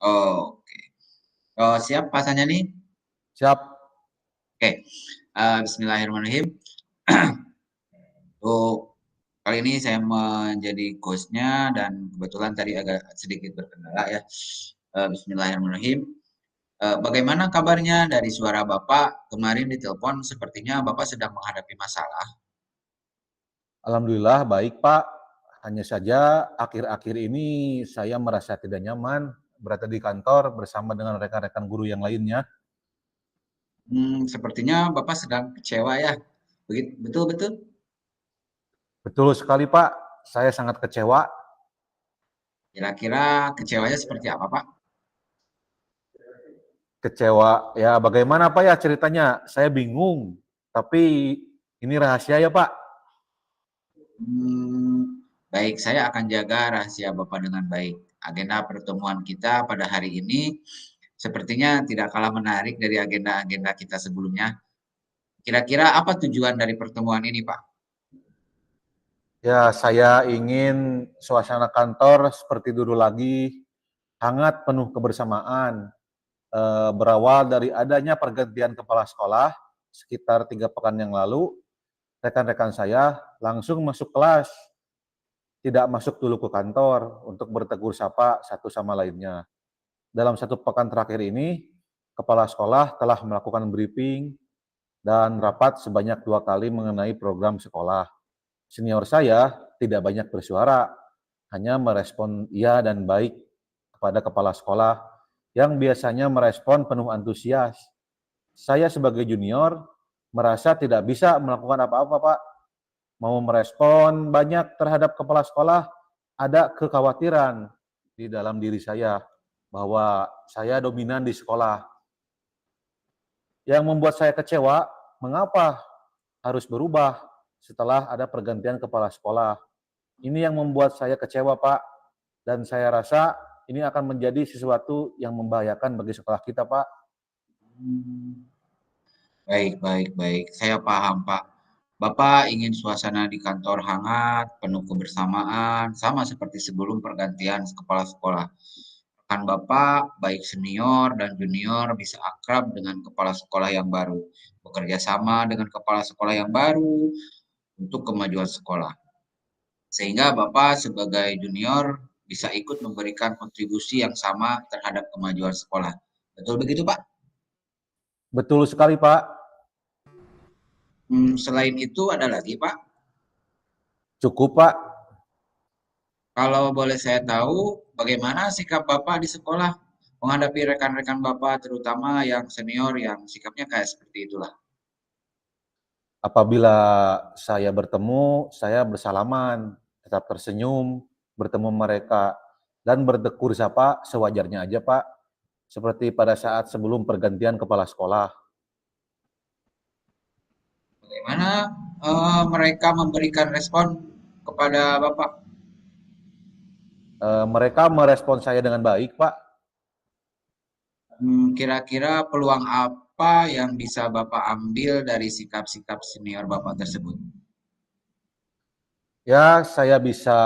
Oke. Oh, siap pasannya nih? Siap. Oke. Bismillahirrahmanirrahim. Untuk kali ini saya menjadi host-nya dan kebetulan tadi agak sedikit berkendala ya. Bismillahirrahmanirrahim. Bagaimana kabarnya dari suara Bapak? Kemarin di telepon sepertinya Bapak sedang menghadapi masalah. Alhamdulillah baik Pak. Hanya saja akhir-akhir ini saya merasa tidak nyaman berada di kantor bersama dengan rekan-rekan guru yang lainnya. Sepertinya Bapak sedang kecewa ya. Betul-betul? Betul sekali Pak, saya sangat kecewa. Kira-kira kecewanya seperti apa, Pak? Kecewa, ya bagaimana Pak ya ceritanya? Saya bingung, tapi ini rahasia ya Pak. Baik, saya akan jaga rahasia Bapak dengan baik. Agenda pertemuan kita pada hari ini sepertinya tidak kalah menarik dari agenda-agenda kita sebelumnya. Kira-kira apa tujuan dari pertemuan ini, Pak? Ya, saya ingin suasana kantor seperti dulu lagi, hangat, penuh kebersamaan. Berawal dari adanya pergantian kepala sekolah sekitar 3 pekan yang lalu, rekan-rekan saya langsung masuk kelas, tidak masuk dulu ke kantor untuk bertegur sapa satu sama lainnya. Dalam 1 pekan terakhir ini, kepala sekolah telah melakukan briefing dan rapat sebanyak 2 kali mengenai program sekolah. Senior saya tidak banyak bersuara, hanya merespon iya dan baik kepada kepala sekolah yang biasanya merespon penuh antusias. Saya sebagai junior merasa tidak bisa melakukan apa-apa, Pak. Mau merespon banyak terhadap kepala sekolah, ada kekhawatiran di dalam diri saya bahwa saya dominan di sekolah. Yang membuat saya kecewa, mengapa harus berubah setelah ada pergantian kepala sekolah. Ini yang membuat saya kecewa, Pak. Dan saya rasa ini akan menjadi sesuatu yang membahayakan bagi sekolah kita, Pak. Baik, baik, baik. Saya paham, Pak. Bapak ingin suasana di kantor hangat, penuh kebersamaan, sama seperti sebelum pergantian kepala sekolah. Rekan Bapak, baik senior dan junior, bisa akrab dengan kepala sekolah yang baru, bekerja sama dengan kepala sekolah yang baru untuk kemajuan sekolah. Sehingga Bapak sebagai junior bisa ikut memberikan kontribusi yang sama terhadap kemajuan sekolah. Betul begitu, Pak? Betul sekali, Pak. Selain itu ada lagi, Pak? Cukup, Pak. Kalau boleh saya tahu, bagaimana sikap Bapak di sekolah menghadapi rekan-rekan Bapak, terutama yang senior yang sikapnya kayak seperti itulah? Apabila saya bertemu, saya bersalaman, tetap tersenyum, bertemu mereka, dan bertegur sapa sewajarnya aja, Pak. Seperti pada saat sebelum pergantian kepala sekolah. Bagaimana mereka memberikan respon kepada Bapak? Mereka merespon saya dengan baik, Pak. Kira-kira peluang apa yang bisa Bapak ambil dari sikap-sikap senior Bapak tersebut? Ya, saya bisa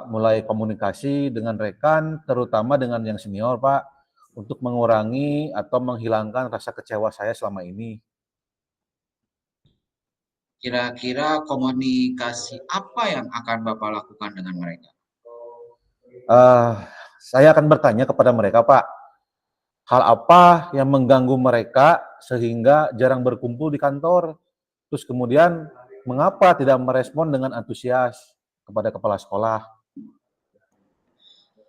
mulai komunikasi dengan rekan, terutama dengan yang senior, Pak, untuk mengurangi atau menghilangkan rasa kecewa saya selama ini. Kira-kira komunikasi apa yang akan Bapak lakukan dengan mereka? Eh, saya akan bertanya kepada mereka, Pak, hal apa yang mengganggu mereka sehingga jarang berkumpul di kantor? Terus kemudian, mengapa tidak merespon dengan antusias kepada kepala sekolah?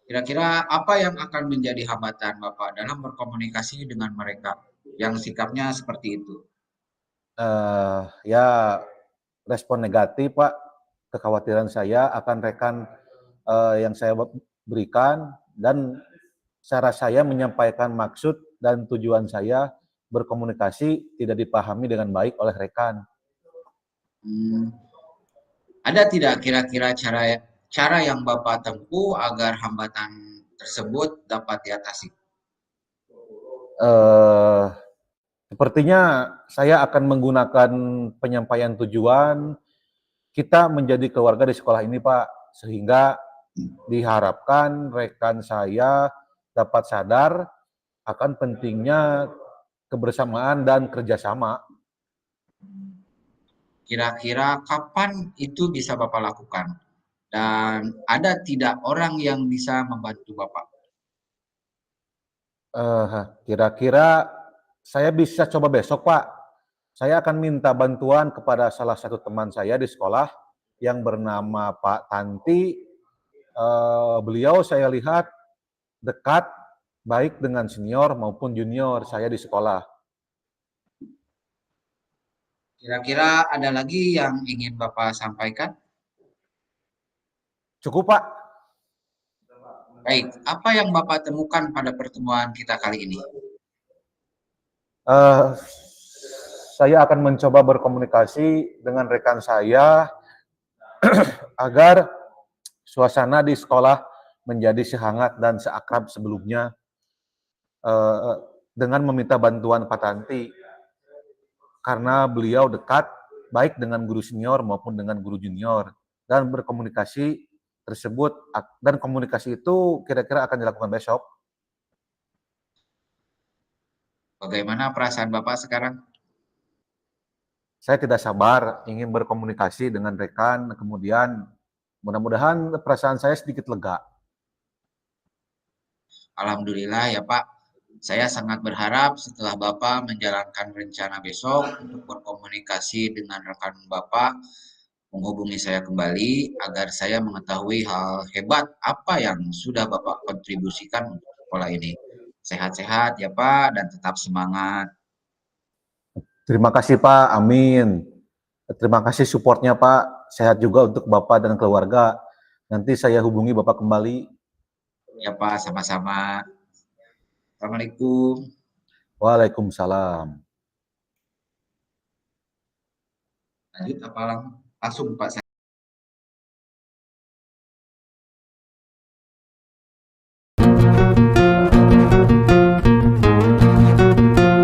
Kira-kira apa yang akan menjadi hambatan Bapak dalam berkomunikasi dengan mereka yang sikapnya seperti itu? Ya, respon negatif, Pak. Kekhawatiran saya akan rekan yang saya berikan dan cara saya menyampaikan maksud dan tujuan saya berkomunikasi tidak dipahami dengan baik oleh rekan. Hmm, ada tidak kira-kira cara yang Bapak tempuh agar hambatan tersebut dapat diatasi? Eh, Sepertinya saya akan menggunakan penyampaian tujuan kita menjadi keluarga di sekolah ini, Pak, sehingga diharapkan rekan saya dapat sadar akan pentingnya kebersamaan dan kerjasama. Kira-kira kapan itu bisa Bapak lakukan? Dan ada tidak orang yang bisa membantu Bapak? Kira-kira saya bisa coba besok, Pak. Saya akan minta bantuan kepada salah satu teman saya di sekolah yang bernama Pak Tanti. Beliau saya lihat dekat baik dengan senior maupun junior saya di sekolah. Kira-kira ada lagi yang ingin Bapak sampaikan? Cukup, Pak. Baik, apa yang Bapak temukan pada pertemuan kita kali ini? Eh, saya akan mencoba berkomunikasi dengan rekan saya agar suasana di sekolah menjadi sehangat dan seakrab sebelumnya, eh, dengan meminta bantuan Pak Tanti karena beliau dekat baik dengan guru senior maupun dengan guru junior dan berkomunikasi tersebut dan komunikasi itu kira-kira akan dilakukan besok. Bagaimana perasaan Bapak sekarang? Saya tidak sabar ingin berkomunikasi dengan rekan, kemudian mudah-mudahan perasaan saya sedikit lega. Alhamdulillah ya Pak, saya sangat berharap setelah Bapak menjalankan rencana besok untuk berkomunikasi dengan rekan Bapak, menghubungi saya kembali agar saya mengetahui hal hebat apa yang sudah Bapak kontribusikan untuk sekolah ini. Sehat-sehat ya Pak dan tetap semangat. Terima kasih Pak, amin. Terima kasih supportnya Pak, sehat juga untuk Bapak dan keluarga. Nanti saya hubungi Bapak kembali. Ya Pak, sama-sama. Assalamualaikum. Waalaikumsalam. Lanjut apa langsung Pak?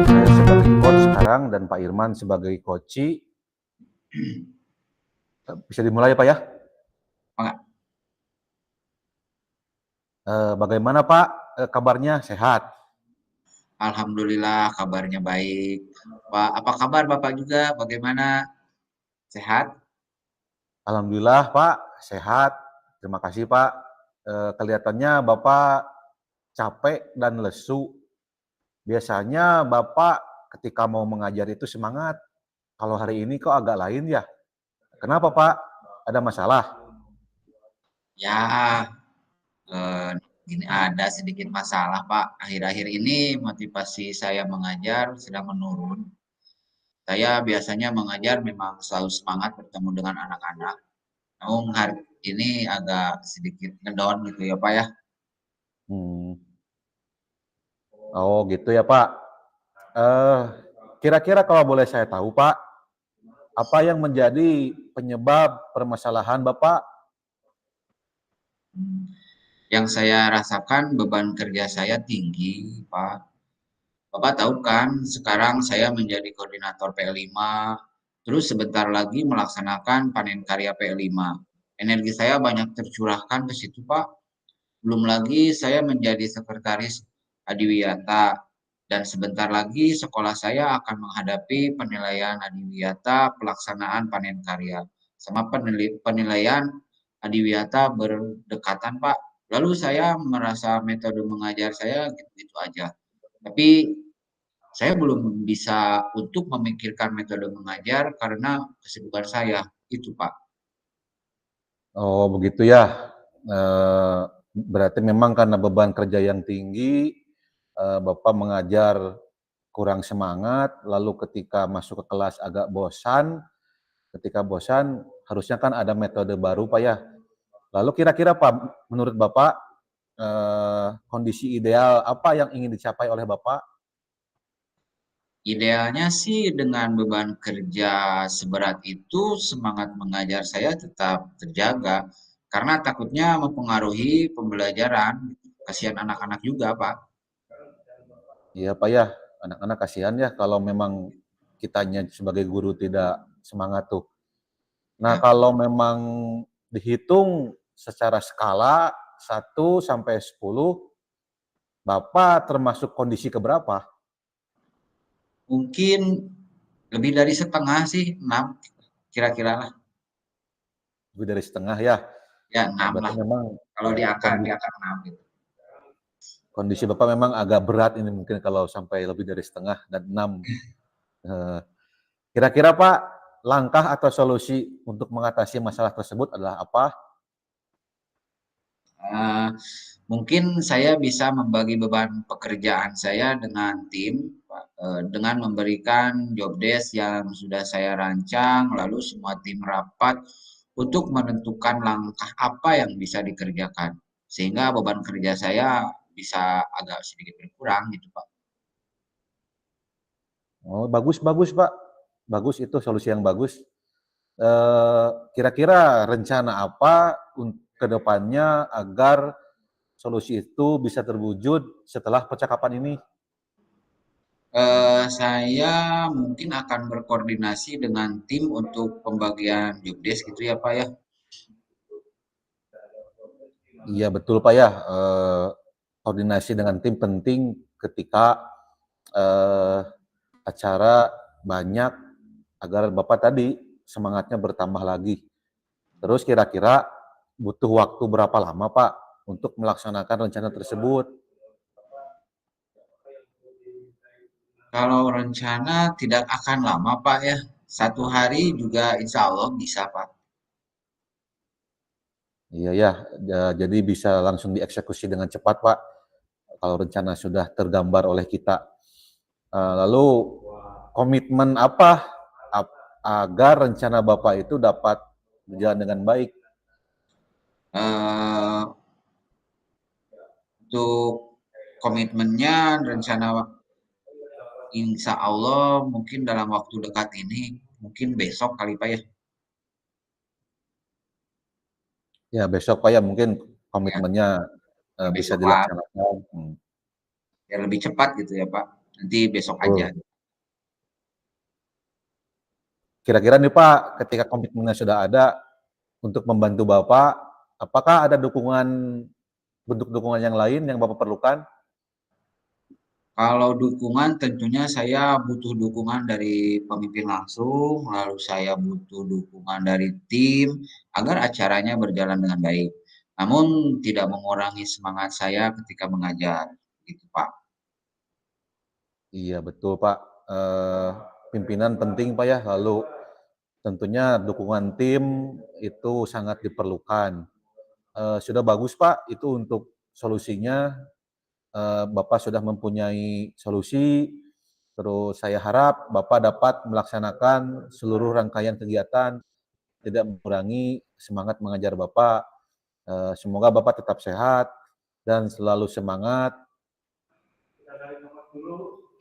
Saya sebagai coach sekarang dan Pak Irman sebagai coach. Bisa dimulai Pak ya? Enggak. Bagaimana Pak kabarnya? Sehat? Alhamdulillah kabarnya baik. Pak, apa kabar Bapak juga? Bagaimana? Sehat? Alhamdulillah Pak, sehat. Terima kasih Pak. Kelihatannya Bapak capek dan lesu. Biasanya Bapak ketika mau mengajar itu semangat. Kalau hari ini kok agak lain ya? Kenapa Pak? Ada masalah? Ya, eh, ini ada sedikit masalah Pak. Akhir-akhir ini motivasi saya mengajar sedang menurun. Saya biasanya mengajar memang selalu semangat bertemu dengan anak-anak. Namun hari ini agak sedikit ngedown gitu ya Pak ya. Hmm. Oh gitu ya Pak. Eh, Kira-kira kalau boleh saya tahu Pak, apa yang menjadi penyebab permasalahan Bapak? Yang saya rasakan beban kerja saya tinggi Pak. Bapak tahu kan, sekarang saya menjadi koordinator PL5, terus sebentar lagi melaksanakan panen karya PL5. Energi saya banyak tercurahkan ke situ, Pak. Belum lagi saya menjadi sekretaris Adiwiyata, dan sebentar lagi sekolah saya akan menghadapi penilaian Adiwiyata pelaksanaan panen karya. Sama penilaian Adiwiyata berdekatan, Pak. Lalu saya merasa metode mengajar saya gitu-gitu aja. Tapi saya belum bisa untuk memikirkan metode mengajar karena kesibukan saya. Itu, Pak. Oh, begitu ya. Berarti memang karena beban kerja yang tinggi, Bapak mengajar kurang semangat, lalu ketika masuk ke kelas agak bosan, ketika bosan harusnya kan ada metode baru, Pak ya. Lalu kira-kira Pak, menurut Bapak, kondisi ideal apa yang ingin dicapai oleh Bapak? Idealnya sih dengan beban kerja seberat itu semangat mengajar saya tetap terjaga karena takutnya mempengaruhi pembelajaran. Kasihan anak-anak juga, Pak. Iya Pak ya, anak-anak kasihan ya kalau memang kitanya sebagai guru tidak semangat tuh. Nah, Ya, kalau memang dihitung secara skala 1 sampai 10, Bapak termasuk kondisi keberapa? mungkin lebih dari setengah sih, 6 kira-kira lah. Lebih dari setengah ya. Ya, Oh, 6 berarti lah. memang Kalau di kondisi, angka 6 gitu. kondisi Bapak memang agak berat ini mungkin kalau sampai lebih dari setengah dan 6. Eh, Kira-kira Pak, langkah atau solusi untuk mengatasi masalah tersebut adalah apa? Eh, Mungkin saya bisa membagi beban pekerjaan saya dengan tim, Pak, dengan memberikan job desk yang sudah saya rancang, lalu semua tim rapat untuk menentukan langkah apa yang bisa dikerjakan, sehingga beban kerja saya bisa agak sedikit berkurang gitu, Pak. Oh, bagus bagus Pak. Bagus itu solusi yang bagus. Kira-kira rencana apa ke depannya agar solusi itu bisa terwujud setelah percakapan ini? Saya mungkin akan berkoordinasi dengan tim untuk pembagian job desk gitu ya, Pak ya. Iya betul Pak ya, koordinasi dengan tim penting ketika eh, acara banyak agar Bapak tadi semangatnya bertambah lagi. Terus kira-kira butuh waktu berapa lama Pak untuk melaksanakan rencana tersebut? Kalau rencana tidak akan lama, Pak ya. 1 hari juga insya Allah bisa, Pak. Iya ya, jadi bisa langsung dieksekusi dengan cepat Pak kalau rencana sudah tergambar oleh kita. Lalu komitmen apa agar rencana Bapak itu dapat berjalan dengan baik? Eh, untuk komitmennya, rencana insya Allah mungkin dalam waktu dekat ini, mungkin besok kali, Pak ya. Ya besok Pak ya mungkin Ya, komitmennya bisa besokan. dilaksanakan. Ya lebih cepat gitu ya, Pak. Nanti besok aja. Betul. Kira-kira nih Pak, ketika komitmennya sudah ada untuk membantu Bapak, apakah ada bentuk dukungan yang lain yang Bapak perlukan? Kalau dukungan tentunya saya butuh dukungan dari pemimpin langsung, lalu saya butuh dukungan dari tim agar acaranya berjalan dengan baik. Namun tidak mengurangi semangat saya ketika mengajar, gitu Pak. Iya betul Pak. Pimpinan penting Pak ya, lalu tentunya dukungan tim itu sangat diperlukan. Sudah bagus Pak, itu untuk solusinya. Bapak sudah mempunyai solusi, terus saya harap Bapak dapat melaksanakan seluruh rangkaian kegiatan, tidak mengurangi semangat mengajar Bapak. Semoga Bapak tetap sehat dan selalu semangat.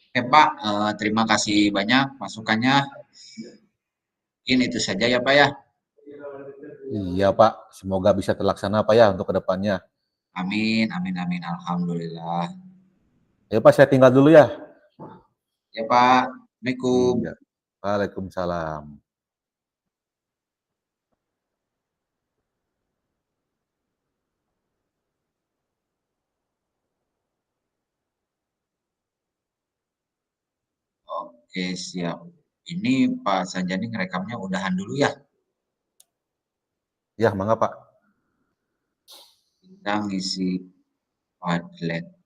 Oke Pak, terima kasih banyak masukannya. Mungkin itu saja ya Pak ya. Iya Pak, semoga bisa terlaksana Pak ya untuk kedepannya. Amin, amin, amin. Alhamdulillah. Ya Pak, saya tinggal dulu ya. Ya Pak, Assalamualaikum. Iya. Waalaikumsalam. Oke, siap. Ini Pak Sanjani ngerekamnya udahan dulu ya. Ya, mangga Pak. Kita ngisi Padlet.